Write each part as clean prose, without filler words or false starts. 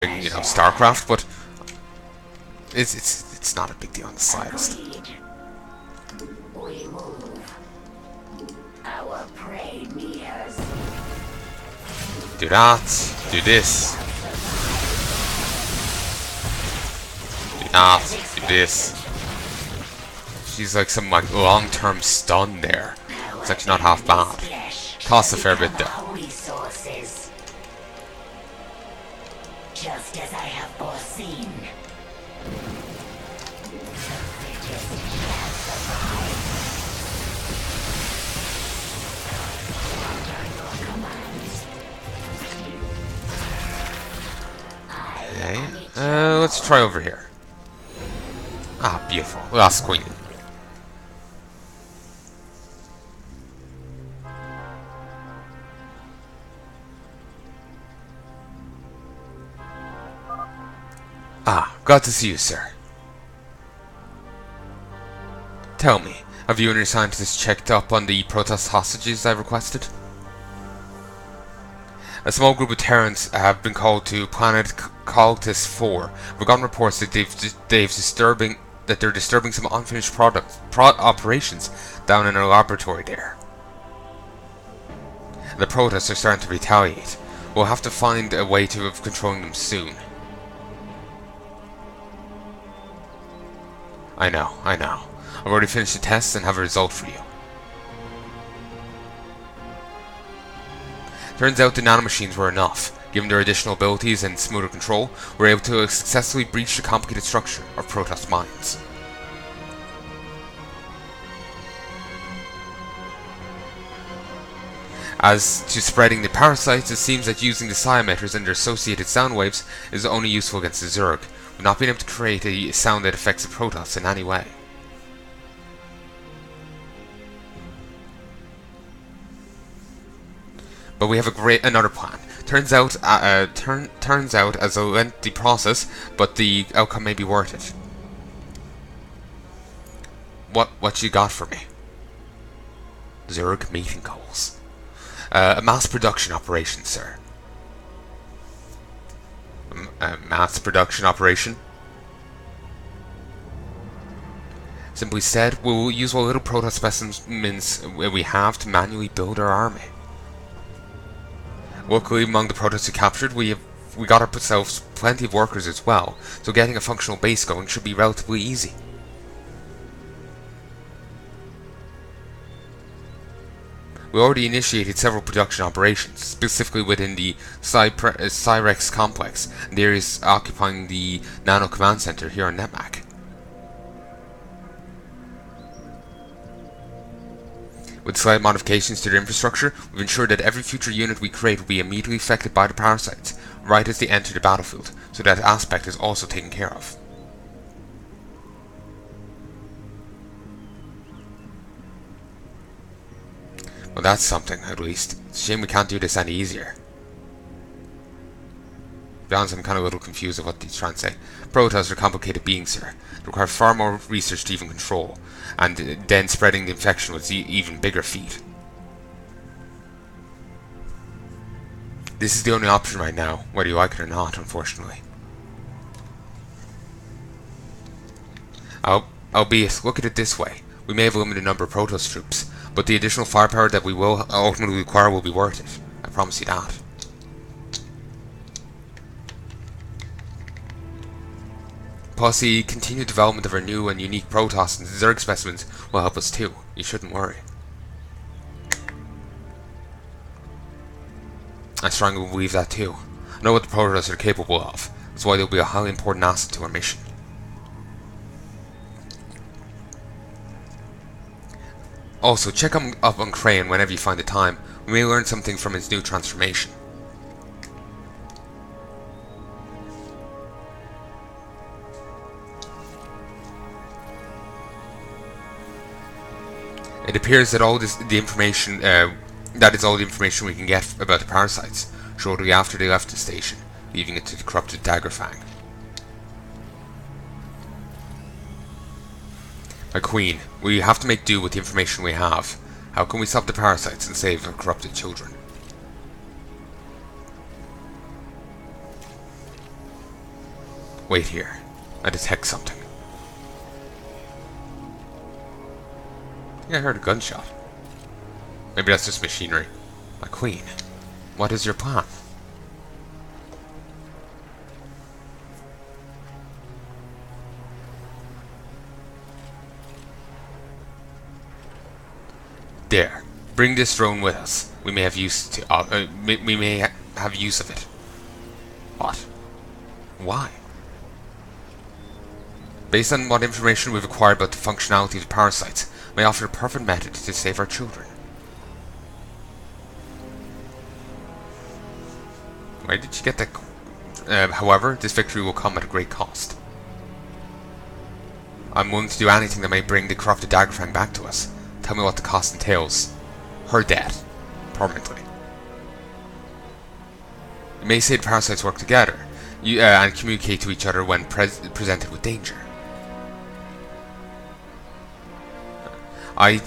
you know, StarCraft, but it's not a big deal on the slightest. We move. Our prey nears. Do that. Do this. Do not. Do this. She's like some like long-term stun there. It's actually not half bad. Costs a fair bit though. Resources. Just as I have foreseen. Okay. Let's try over here. Ah, beautiful. Last queen. Ah, glad to see you, sir. Tell me, have you and your scientists checked up on the Protoss hostages I requested? A small group of Terrans have been called to planet Caltus 4. We've gotten reports that they're disturbing some unfinished operations down in our laboratory there. The Protoss are starting to retaliate. We'll have to find a way of controlling them soon. I know. I've already finished the tests and have a result for you. Turns out the nanomachines were enough. Given their additional abilities and smoother control, we're able to successfully breach the complicated structure of Protoss minds. As to spreading the parasites, it seems that using the psi emitters and their associated sound waves is only useful against the Zerg. We've not been able to create a sound that affects the Protoss in any way. But we have another plan. Turns out as a lengthy process, but the outcome may be worth it. What you got for me? Zerg meeting goals. A mass production operation, sir. A mass production operation? Simply said, we will use what little Protoss specimens we have to manually build our army. Luckily, among the Protoss we captured, we got ourselves plenty of workers as well, so getting a functional base going should be relatively easy. We already initiated several production operations, specifically within the Cyrex complex, the areas occupying the Nano Command Center here on Netmac. With slight modifications to their infrastructure, we've ensured that every future unit we create will be immediately affected by the parasites, right as they enter the battlefield, so that aspect is also taken care of. Well, that's something, at least. It's a shame we can't do this any easier. To be honest, I'm kind of a little confused of what he's trying to say. Protoss are complicated beings, sir. They require far more research to even control, and then spreading the infection was even bigger feat. This is the only option right now, whether you like it or not, unfortunately. Albeit, look at it this way. We may have a limited number of Protoss troops, but the additional firepower that we will ultimately require will be worth it. I promise you that. Plus, the continued development of our new and unique Protoss and Zerg specimens will help us too. You shouldn't worry. I strongly believe that too. I know what the Protoss are capable of. That's why they'll be a highly important asset to our mission. Also, check up on Crane whenever you find the time. We may learn something from his new transformation. It appears that that is all the information we can get about the parasites, shortly after they left the station, leaving it to the corrupted Daggerfang. My queen, we have to make do with the information we have. How can we stop the parasites and save our corrupted children? Wait here. I detect something. Yeah, I heard a gunshot. Maybe that's just machinery. My queen, what is your plan? There. Bring this drone with us. We may have use have use of it. What? Why? Based on what information we've acquired about the functionality of the parasites, may offer a perfect method to save our children. Where did you get that? However, this victory will come at a great cost. I'm willing to do anything that may bring the corrupted Daggerfang back to us. Tell me what the cost entails. Her death. Permanently. You may say the parasites work together and communicate to each other when presented with danger. I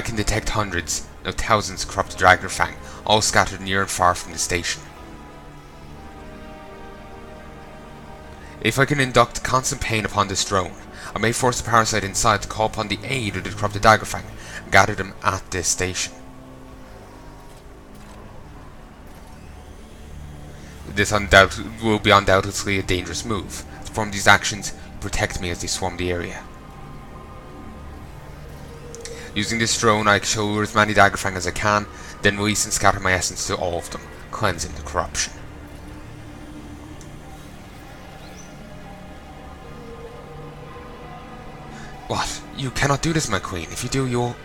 can detect hundreds, no thousands of corrupted Daggerfang, all scattered near and far from the station. If I can induct constant pain upon this drone, I may force the parasite inside to call upon the aid of the corrupted Daggerfang and gather them at this station. This will be undoubtedly a dangerous move. To perform these actions, protect me as they swarm the area. Using this drone, I shall lure as many Daggerfang as I can, then release and scatter my essence to all of them, cleansing the corruption. What? You cannot do this, my queen. If you do, you'll...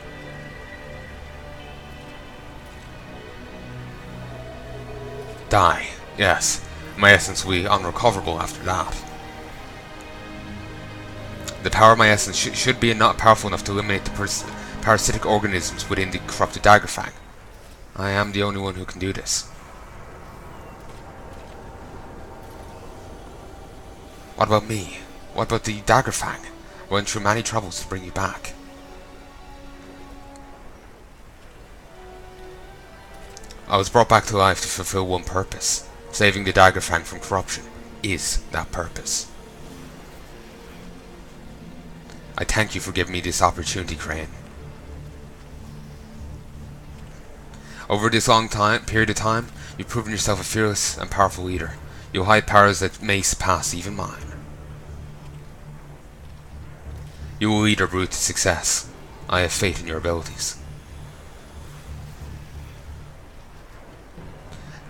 die. Yes. My essence will be unrecoverable after that. The power of my essence should be not powerful enough to eliminate the parasitic organisms within the corrupted Daggerfang. I am the only one who can do this. What about me? What about the Daggerfang? I went through many troubles to bring you back. I was brought back to life to fulfill one purpose. Saving the Daggerfang from corruption is that purpose. I thank you for giving me this opportunity, Crane. Over this long period of time, you've proven yourself a fearless and powerful leader. You'll hide powers that may surpass even mine. You will lead our route to success. I have faith in your abilities.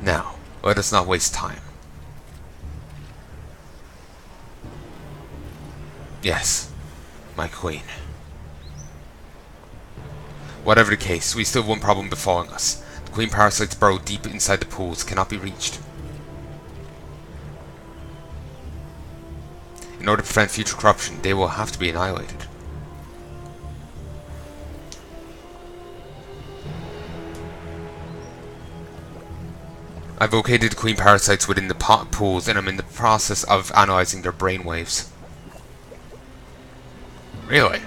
Now, let us not waste time. Yes, my queen. Whatever the case, we still have one problem befalling us. The queen parasites burrowed deep inside the pools cannot be reached. In order to prevent future corruption, they will have to be annihilated. I've located the queen parasites within the pools and I'm in the process of analysing their brainwaves. Really?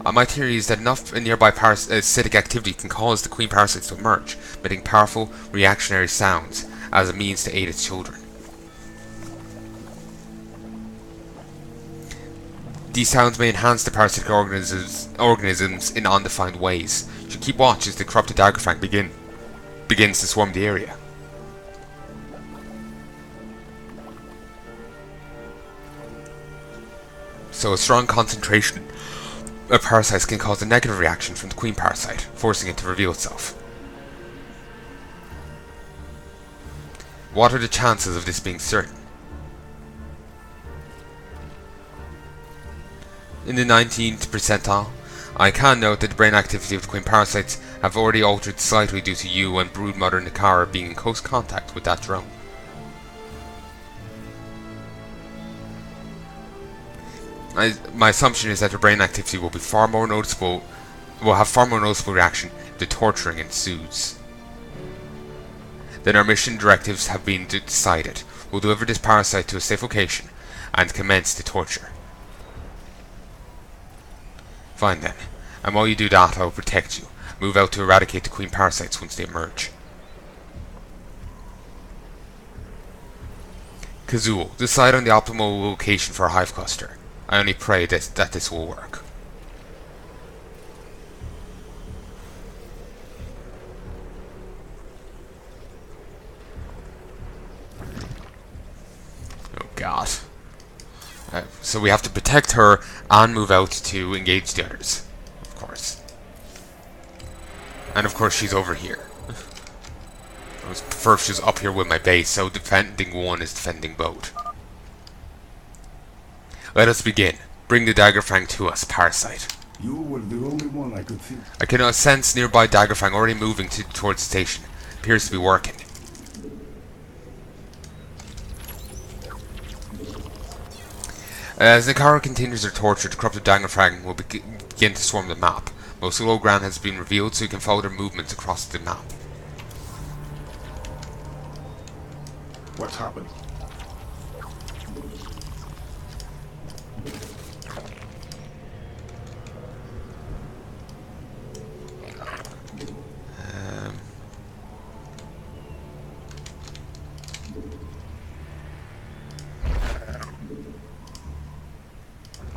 My theory is that enough nearby parasitic activity can cause the queen parasites to emerge, emitting powerful reactionary sounds as a means to aid its children. These sounds may enhance the parasitic organisms in undefined ways. You should keep watch as the corrupted Daggerfang begins to swarm the area. So a strong concentration of parasites can cause a negative reaction from the queen parasite, forcing it to reveal itself. What are the chances of this being certain? In the 19th percentile, I can note that the brain activity of the queen parasites have already altered slightly due to you and broodmother Nakara being in close contact with that drone. My assumption is that the brain activity will be have far more noticeable reaction if the torturing ensues. Then our mission directives have been decided. We'll deliver this parasite to a safe location and commence the torture. Fine then, and while you do that, I will protect you. Move out to eradicate the queen parasites once they emerge. Kazul, decide on the optimal location for a hive cluster. I only pray that this will work. Oh god. So we have to protect her and move out to engage the others. Of course. And of course she's over here. I would prefer if she was up here with my base, so defending one is defending both. Let us begin. Bring the Daggerfang to us, Parasite. You were the only one I could think. I can sense nearby Daggerfang already moving towards the station. Appears to be working. As Nikara continues her torture, the corrupted Daggerfang will begin to swarm the map. Most low ground has been revealed, so you can follow their movements across the map. What's happening?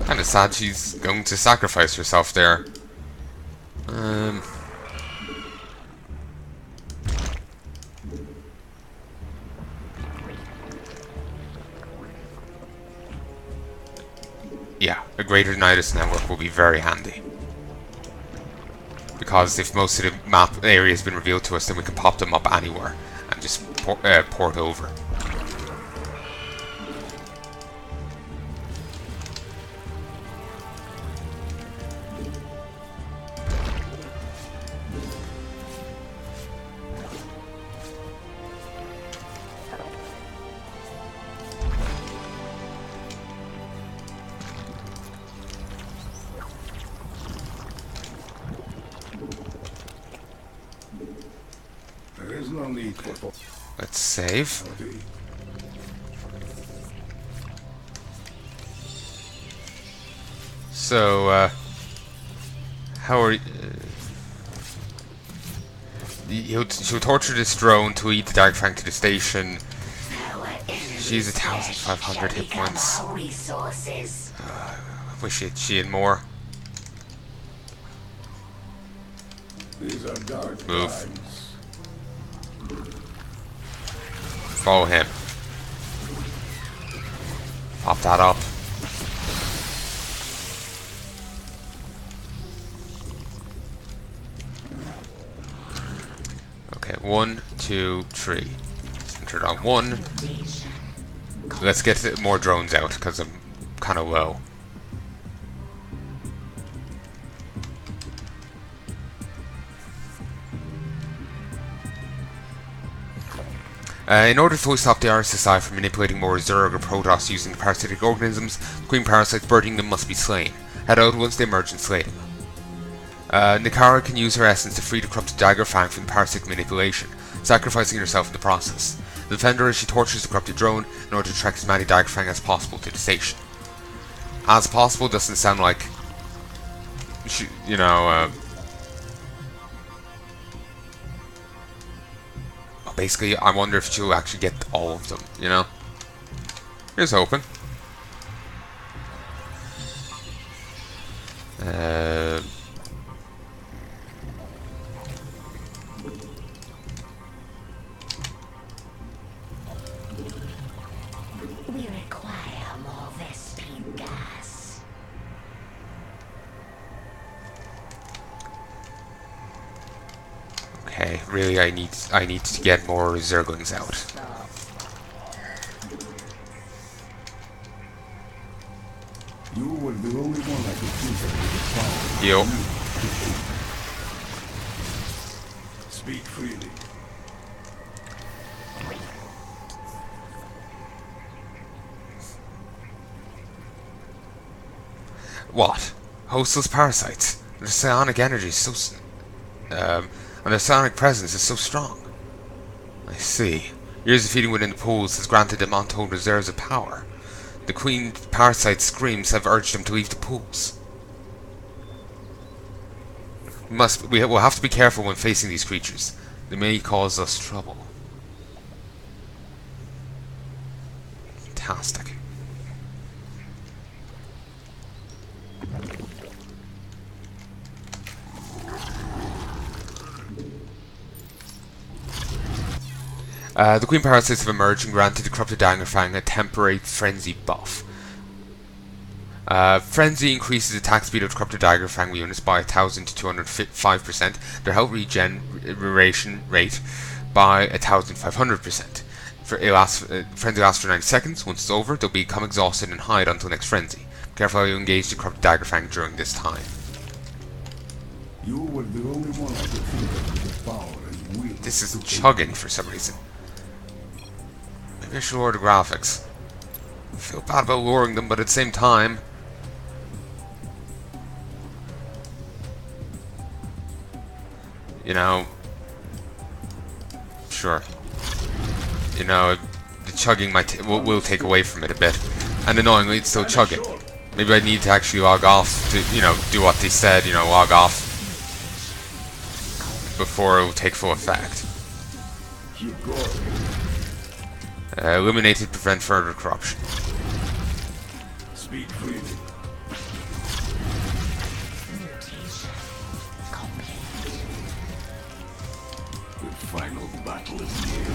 Kinda sad she's going to sacrifice herself there. Yeah, a greater Nidus network will be very handy. Because if most of the map area has been revealed to us, then we can pop them up anywhere and just port over. There is no need for... Let's save. Okay. So, how are you? She'll torture this drone to lead the Daggerfang to the station. She's 1,500 hit points. I wish she had more. These are dark Move. times. Follow him. Pop that up. Okay, 1, 2, 3. Centered on 1. Let's get more drones out because I'm kind of low. In order to fully stop the R.S.S.I from manipulating more Zerg or Protoss using parasitic organisms, the queen parasites birding them must be slain. Head out once they emerge and slay them. Nikara can use her essence to free the corrupted Daggerfang from the parasitic manipulation, sacrificing herself in the process. The defender as she tortures the corrupted drone in order to track as many Daggerfang as possible to the station. As possible doesn't sound like, basically, I wonder if she'll actually get all of them, you know? Here's hoping. We require more Vespine gas. Okay, really, I need to get more Zerglings out. You were the only one I could think of. Yo. Speak freely. What? Hostless parasites. Their psionic energy is so and their psionic presence is so strong. I see. Years of feeding within the pools has granted them untold reserves of power. The queen parasite's screams have urged them to leave the pools. We will have to be careful when facing these creatures. They may cause us trouble. Fantastic. The Queen Parasites have emerged and granted the Corrupted Daggerfang a temporary Frenzy buff. Frenzy increases attack speed of the Corrupted Daggerfang units by 1,000 to 205%, their health regeneration rate by 1,500%. Frenzy lasts for 90 seconds. Once it's over, they'll become exhausted and hide until next Frenzy. Careful how you engage the Corrupted Daggerfang during this time. You were the only one I could think of with the power and will. This is chugging for some reason. Maybe I should lower the graphics. I feel bad about lowering them, but at the same time... You know... Sure. You know, the chugging will take away from it a bit. And annoyingly, it's still chugging. Maybe I need to actually log off to, you know, do what they said, you know, log off before it will take full effect. Eliminate to prevent further corruption. Speak freely. The final battle is near.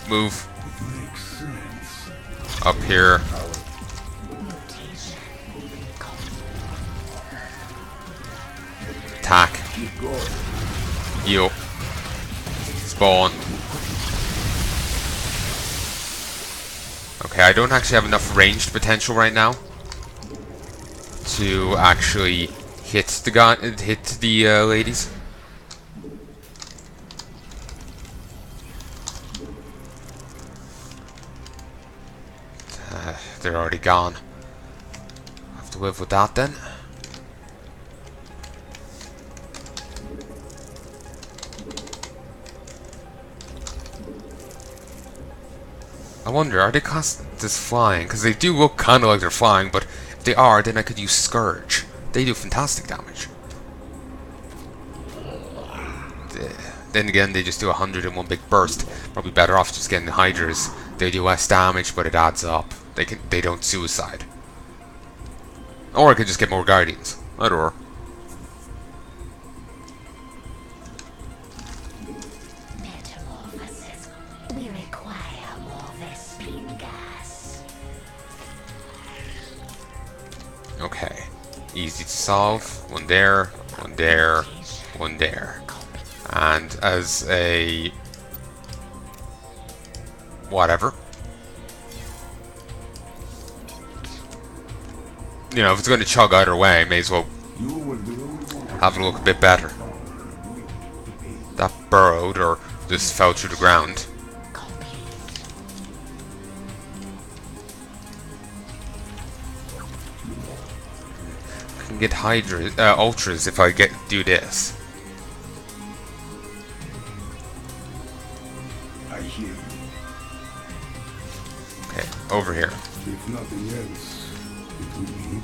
Move. It makes sense. Up here. Attack. Heal. Spawn. Okay, I don't actually have enough ranged potential right now to actually hit the ladies. They're already gone. I have to live with that then. I wonder, are they classed as flying? Because they do look kind of like they're flying, but if they are, then I could use Scourge. They do fantastic damage. Then again, they just do 100 in one big burst. Probably better off just getting the Hydras. They do less damage, but it adds up. They don't suicide. Or I could just get more Guardians. Either or. Metamorphosis. We require more Vespene gas. Okay. Easy to solve. One there, one there, one there. And as a... whatever. You know, if it's going to chug either way, I may as well have it look a bit better. That burrowed, or just fell through the ground. I can get ultras if I do this. I hear you. Okay, over here. If nothing else, it would be.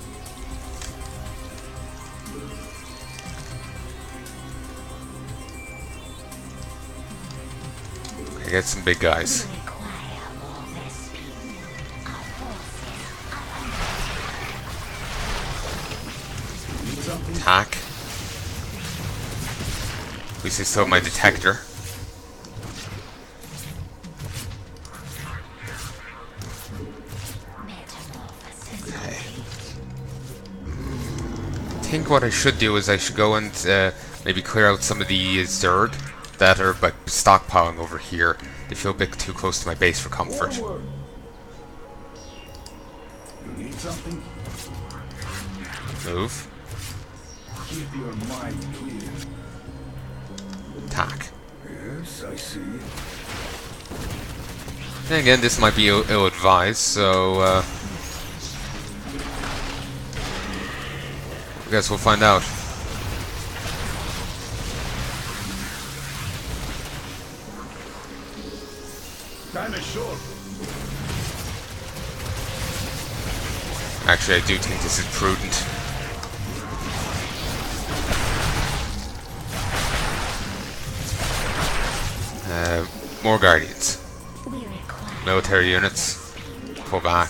Okay, get some big guys. We require more Vespene. Our forces are under attack. Attack. At least I still have my detector. Okay. I think what I should do is I should go and maybe clear out some of the Zerg that are like stockpiling over here. They feel a bit too close to my base for comfort. You need something? Move. Keep your mind clear. Attack. Yes, I see. And again, this might be ill-advised, so I guess we'll find out. Time is short. Actually, I do think this is prudent. More Guardians. We require Military units. Pull back.